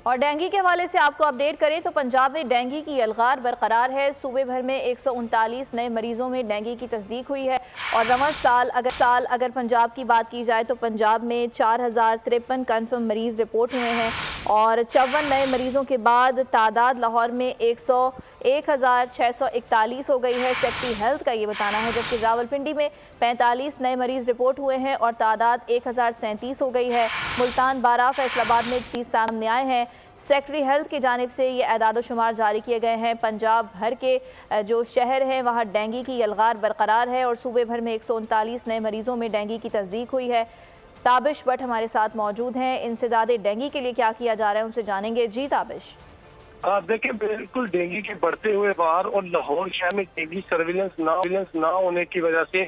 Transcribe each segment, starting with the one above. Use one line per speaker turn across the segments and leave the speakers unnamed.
اور ڈینگی کے حوالے سے آپ کو اپڈیٹ کریں تو پنجاب میں ڈینگی کی الغار برقرار ہے۔ صوبے بھر میں 139 نئے مریضوں میں ڈینگی کی تصدیق ہوئی ہے اور رواں سال اگر پنجاب کی بات کی جائے تو پنجاب میں 4053 کنفرم مریض رپورٹ ہوئے ہیں اور 54 نئے مریضوں کے بعد تعداد لاہور میں 1641 ہو گئی ہے۔ سیکٹری ہیلتھ کا یہ بتانا ہے، جبکہ راولپنڈی میں 45 نئے مریض رپورٹ ہوئے ہیں اور تعداد 1037 ہو گئی ہے۔ ملتان 12، فیصل آباد میں 30 سامنے آئے ہیں۔ سیکٹری ہیلتھ کی جانب سے یہ اعداد و شمار جاری کیے گئے ہیں۔ پنجاب بھر کے جو شہر ہیں وہاں ڈینگی کی الغار برقرار ہے اور صوبے بھر میں 139 نئے مریضوں میں ڈینگی کی تصدیق ہوئی ہے۔ تابش بٹ ہمارے ساتھ موجود ہیں، انسداد ڈینگی کے لیے کیا کیا جا رہا ہے ان سے جانیں گے۔ جی تابش۔
دیکھیں، بالکل ڈینگی کے بڑھتے ہوئے بار اور لاہور شہر میں ڈینگی سرویلنس نہ ہونے کی وجہ سے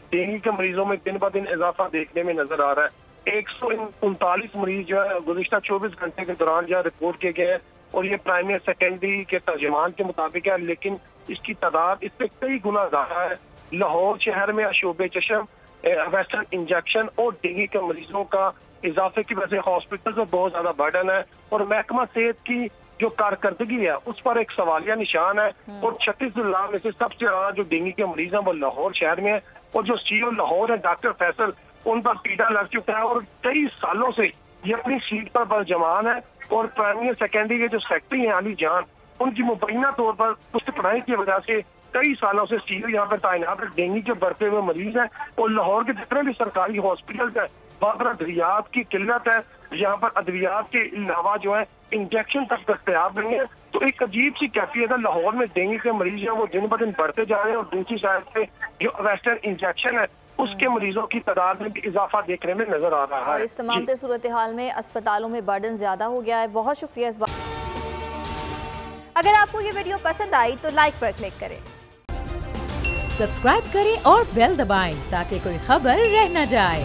ڈینگی کے مریضوں میں دن بہ دن اضافہ دیکھنے میں نظر آ رہا ہے۔ 139 مریض جو ہے گزشتہ 24 گھنٹے کے دوران جو ہے رپورٹ کیے گئے ہیں اور یہ پرائمری اور سیکنڈری کے ترجمان کے مطابق ہے، لیکن اس کی تعداد اس سے کئی گنا زیادہ ہے۔ لاہور شہر میں شعبہ چشم، ویسٹرن انجیکشن اور ڈینگی کے مریضوں کا اضافے کی وجہ سے ہاسپٹل میں بہت زیادہ برڈن ہے اور محکمہ صحت کی جو کارکردگی ہے اس پر ایک سوالیہ نشان ہے اور 36 ضلع میں سے سب سے زیادہ جو ڈینگی کے مریض ہیں وہ لاہور شہر میں ہے اور جو سی او لاہور ہے ڈاکٹر فیصل، ان پر پیٹا لگ چکا ہے اور کئی سالوں سے یہ اپنی سیٹ پر برجمان ہے اور پرائمری اور سیکنڈری کے جو سیکٹری ہیں علی جان، ان کی مبینہ طور پر پست پڑھائی کی وجہ سے کئی سالوں سے سی او یہاں پر تعینات ڈینگی کے بڑھتے ہوئے مریض ہیں اور لاہور کے جتنے بھی سرکاری ہاسپٹل ہیں وہاں پر ادویات کی قلت ہے، یہاں پر ادویات کے علاوہ جو ہے انجیکشن تک دستیاب نہیں ہے، تو ایک عجیب سی کیفیت ہے۔ لاہور میں ڈینگی کے مریض ہیں وہ دن بہ دن بڑھتے جا رہے ہیں اور دوسری سائڈ سے جو ویسٹرن انجیکشن ہے اس کے مریضوں کی تعداد میں بھی اضافہ دیکھنے میں نظر آ رہا ہے
اور اس تمام صورتحال میں اسپتالوں میں برڈن زیادہ ہو گیا ہے۔ بہت شکریہ اس بات۔ اگر آپ کو یہ ویڈیو پسند آئی تو لائک پر کلک کریں،
سبسکرائب کریں اور بیل دبائیں تاکہ کوئی خبر رہ نہ جائے۔